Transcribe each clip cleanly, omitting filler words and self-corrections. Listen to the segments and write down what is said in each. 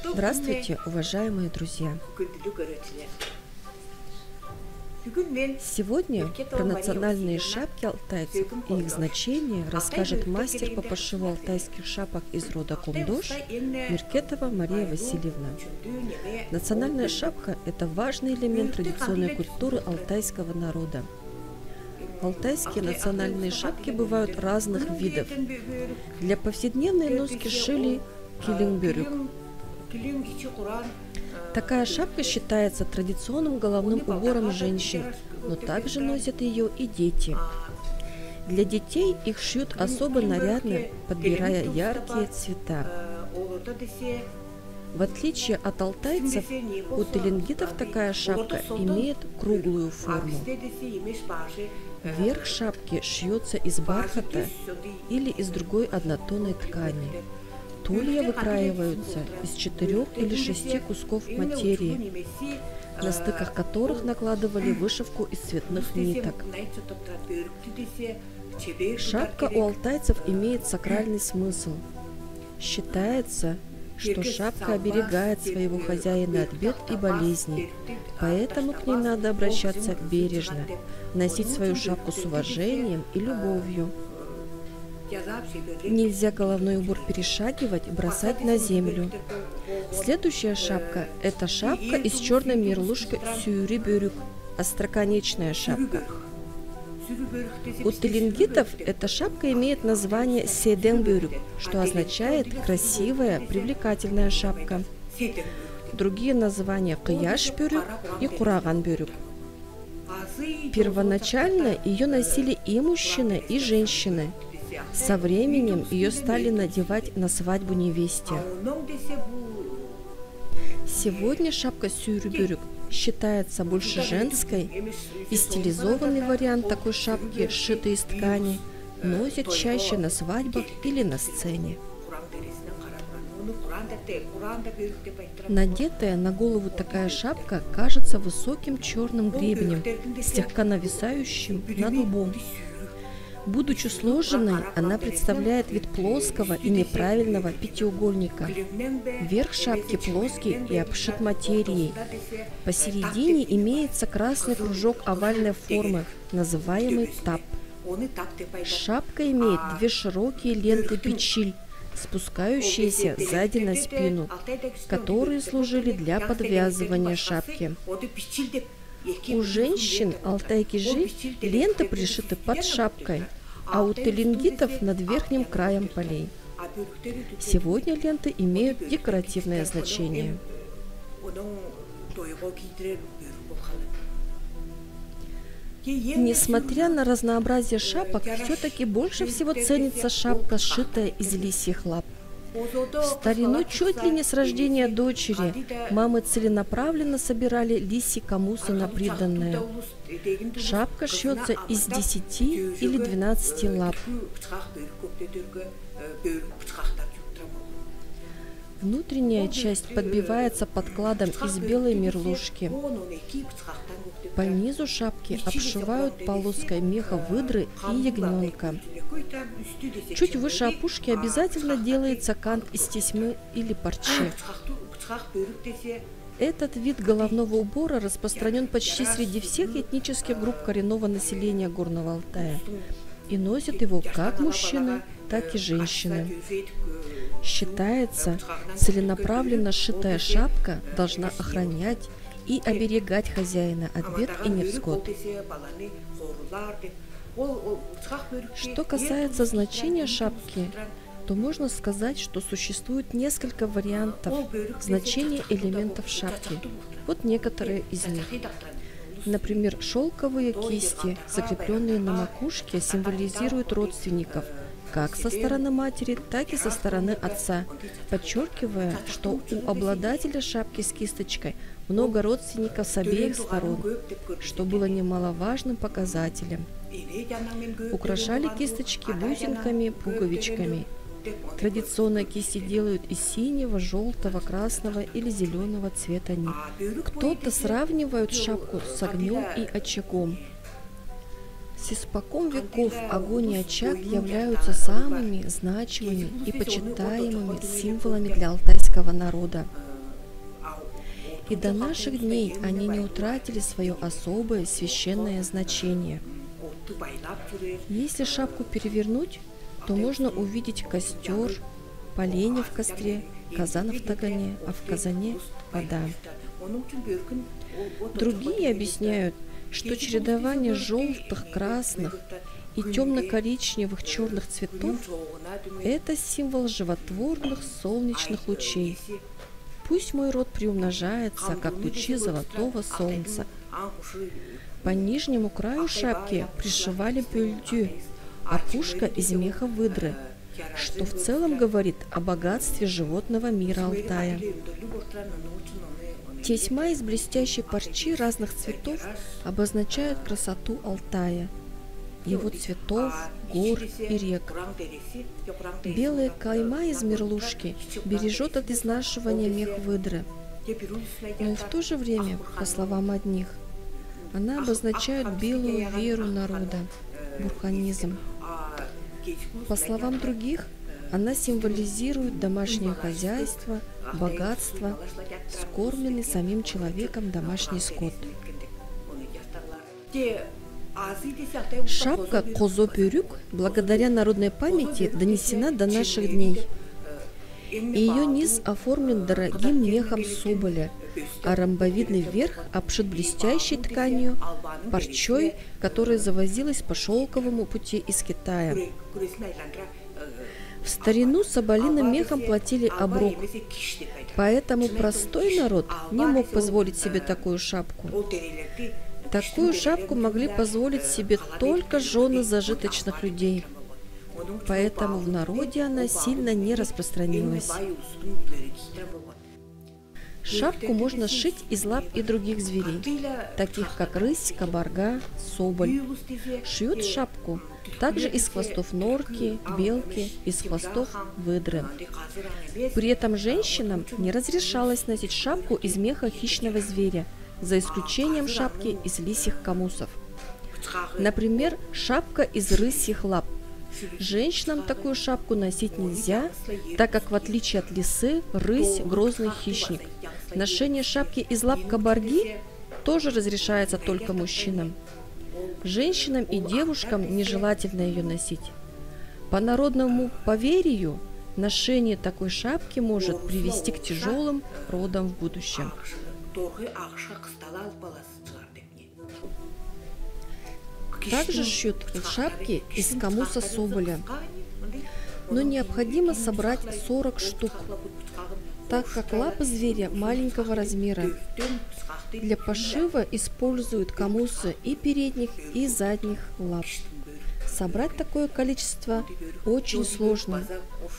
Здравствуйте, уважаемые друзья! Сегодня про национальные шапки алтайцев и их значение расскажет мастер по пошиву алтайских шапок из рода Кумдош Миркетова Мария Васильевна. Национальная шапка – это важный элемент традиционной культуры алтайского народа. Алтайские национальные шапки бывают разных видов. Для повседневной носки шили килингбюрюк. Такая шапка считается традиционным головным убором женщин, но также носят ее и дети. Для детей их шьют особо нарядно, подбирая яркие цвета. В отличие от алтайцев, у теленгитов такая шапка имеет круглую форму. Верх шапки шьется из бархата или из другой однотонной ткани. Тулья выкраиваются из 4 или 6 кусков материи, на стыках которых накладывали вышивку из цветных ниток. Шапка у алтайцев имеет сакральный смысл. Считается, что шапка оберегает своего хозяина от бед и болезней, поэтому к ней надо обращаться бережно, носить свою шапку с уважением и любовью. Нельзя головной убор перешагивать, бросать на землю. Следующая шапка – это шапка из черной мерлушки сюри-бюрюк, остроконечная шапка. У теленгитов эта шапка имеет название седен-бюрюк, что означает «красивая, привлекательная шапка». Другие названия – кыяш-бюрюк и кураган-бюрюк. Первоначально ее носили и мужчины, и женщины. Со временем ее стали надевать на свадьбу невесте. Сегодня шапка сюри-бюрюк считается больше женской, и стилизованный вариант такой шапки, сшитый из ткани, носят чаще на свадьбах или на сцене. Надетая на голову такая шапка кажется высоким черным гребнем, слегка нависающим над лбом. Будучи сложенной, она представляет вид плоского и неправильного пятиугольника. Верх шапки плоский и обшит материей. Посередине имеется красный кружок овальной формы, называемый тап. Шапка имеет 2 широкие ленты печиль, спускающиеся сзади на спину, которые служили для подвязывания шапки. У женщин алтайкижи ленты пришиты под шапкой, а у теленгитов над верхним краем полей. Сегодня ленты имеют декоративное значение. Несмотря на разнообразие шапок, все-таки больше всего ценится шапка, сшитая из лисьих лап. В старину, чуть ли не с рождения дочери, мамы целенаправленно собирали лисьи камусы на приданное. Шапка шьется из 10 или 12 лап. Внутренняя часть подбивается подкладом из белой мерлушки. По низу шапки обшивают полоской меха выдры и ягненка. Чуть выше опушки обязательно делается кант из тесьмы или парчи. Этот вид головного убора распространен почти среди всех этнических групп коренного населения Горного Алтая. И носят его как мужчины, так и женщины. Считается, целенаправленно сшитая шапка должна охранять и оберегать хозяина от бед и невзгод. Что касается значения шапки, то можно сказать, что существует несколько вариантов значения элементов шапки. Вот некоторые из них. Например, шелковые кисти, закрепленные на макушке, символизируют родственников, как со стороны матери, так и со стороны отца, подчеркивая, что у обладателя шапки с кисточкой много родственников с обеих сторон, что было немаловажным показателем. Украшали кисточки бусинками, пуговичками. Традиционно кисти делают из синего, желтого, красного или зеленого цвета нит. Кто-то сравнивает шапку с огнем и очагом. С испокон веков огонь и очаг являются самыми значимыми и почитаемыми символами для алтайского народа. И до наших дней они не утратили свое особое священное значение. Если шапку перевернуть, то можно увидеть костер, поленья в костре, казан в тагане, а в казане вода. Другие объясняют, что чередование желтых, красных и темно-коричневых черных цветов – это символ животворных солнечных лучей. Пусть мой род приумножается, как лучи золотого солнца. По нижнему краю шапки пришивали бюльдю, опушка из меха выдры, что в целом говорит о богатстве животного мира Алтая. Тесьма из блестящей парчи разных цветов обозначают красоту Алтая, его цветов, гор и рек. Белая кайма из мерлушки бережет от изнашивания мех выдры. Но в то же время, по словам одних, она обозначает белую веру народа, бурханизм. По словам других, она символизирует домашнее хозяйство, богатство, скормленный самим человеком домашний скот. Шапка козо-пюрюк, благодаря народной памяти, донесена до наших дней. Ее низ оформлен дорогим мехом соболя, а ромбовидный верх обшит блестящей тканью, парчой, которая завозилась по шелковому пути из Китая. В старину соболиным мехом платили оброк, поэтому простой народ не мог позволить себе такую шапку. Такую шапку могли позволить себе только жены зажиточных людей, поэтому в народе она сильно не распространилась. Шапку можно сшить из лап и других зверей, таких как рысь, кабарга, соболь. Шьют шапку также из хвостов норки, белки, из хвостов выдры. При этом женщинам не разрешалось носить шапку из меха хищного зверя, за исключением шапки из лисьих камусов. Например, шапка из рысьих лап. Женщинам такую шапку носить нельзя, так как в отличие от лисы, рысь – грозный хищник. Ношение шапки из лап кабарги тоже разрешается только мужчинам. Женщинам и девушкам нежелательно ее носить. По народному поверью, ношение такой шапки может привести к тяжелым родам в будущем. Также шьют шапки из камуса соболя, но необходимо собрать 40 штук, так как лапы зверя маленького размера. Для пошива используют камусы и передних, и задних лап. Собрать такое количество очень сложно,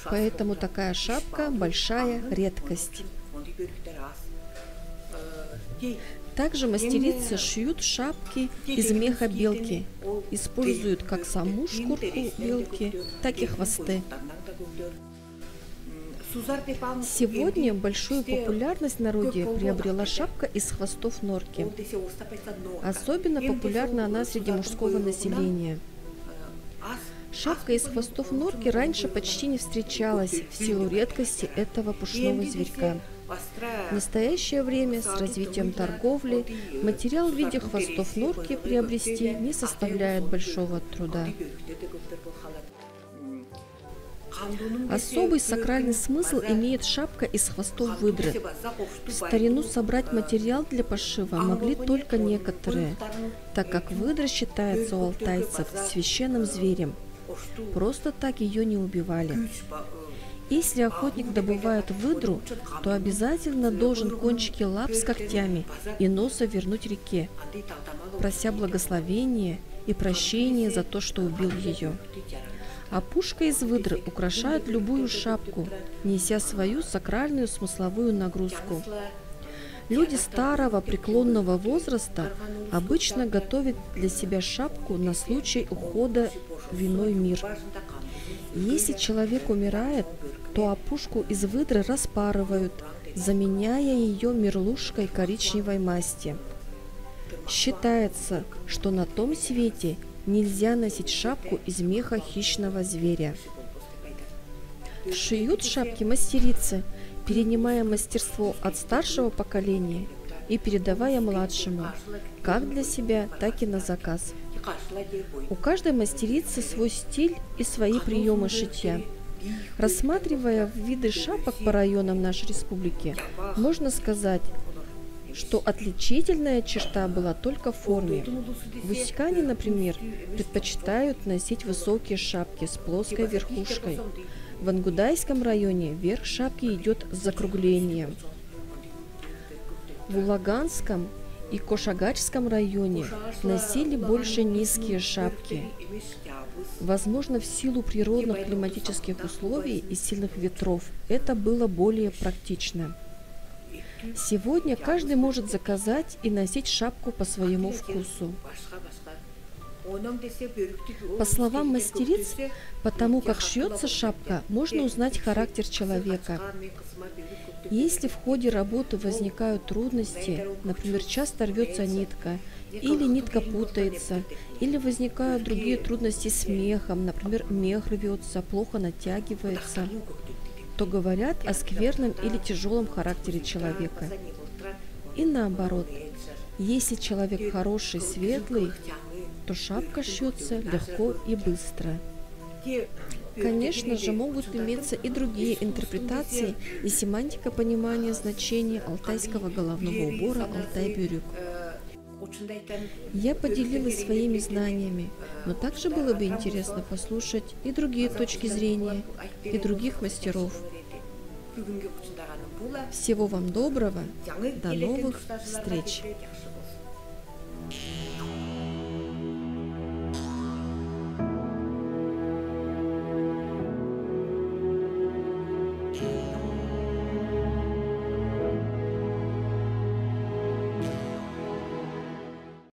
поэтому такая шапка – большая редкость. Также мастерицы шьют шапки из меха белки, используют как саму шкурку белки, так и хвосты. Сегодня большую популярность в народе приобрела шапка из хвостов норки. Особенно популярна она среди мужского населения. Шапка из хвостов норки раньше почти не встречалась в силу редкости этого пушного зверька. В настоящее время с развитием торговли материал в виде хвостов норки приобрести не составляет большого труда. Особый сакральный смысл имеет шапка из хвостов выдры. В старину собрать материал для пошива могли только некоторые, так как выдра считается у алтайцев священным зверем. Просто так ее не убивали. Если охотник добывает выдру, то обязательно должен кончики лап с когтями и носа вернуть реке, прося благословения и прощения за то, что убил ее. Опушка из выдры украшает любую шапку, неся свою сакральную смысловую нагрузку. Люди старого преклонного возраста обычно готовят для себя шапку на случай ухода в иной мир. Если человек умирает, то опушку из выдры распарывают, заменяя ее мерлушкой коричневой масти. Считается, что на том свете Нельзя носить шапку из меха хищного зверя. Шьют шапки мастерицы, перенимая мастерство от старшего поколения и передавая младшему, как для себя, так и на заказ. У каждой мастерицы свой стиль и свои приемы шитья. Рассматривая виды шапок по районам нашей республики, можно сказать, что отличительная черта была только в форме. В Усть-Кане, например, предпочитают носить высокие шапки с плоской верхушкой. В Ангудайском районе верх шапки идет с закруглением. В Улаганском и Кошагачском районе носили больше низкие шапки. Возможно, в силу природных климатических условий и сильных ветров это было более практично. Сегодня каждый может заказать и носить шапку по своему вкусу. По словам мастериц, потому как шьется шапка, можно узнать характер человека. Если в ходе работы возникают трудности, например, часто рвется нитка, или нитка путается, или возникают другие трудности с мехом, например, мех рвется, плохо натягивается, то говорят о скверном или тяжелом характере человека. И наоборот, если человек хороший, светлый, то шапка шьется легко и быстро. Конечно же, могут иметься и другие интерпретации и семантика понимания значения алтайского головного убора «Алтай-бюрюк». Я поделилась своими знаниями, но также было бы интересно послушать и другие точки зрения, и других мастеров. Всего вам доброго, до новых встреч!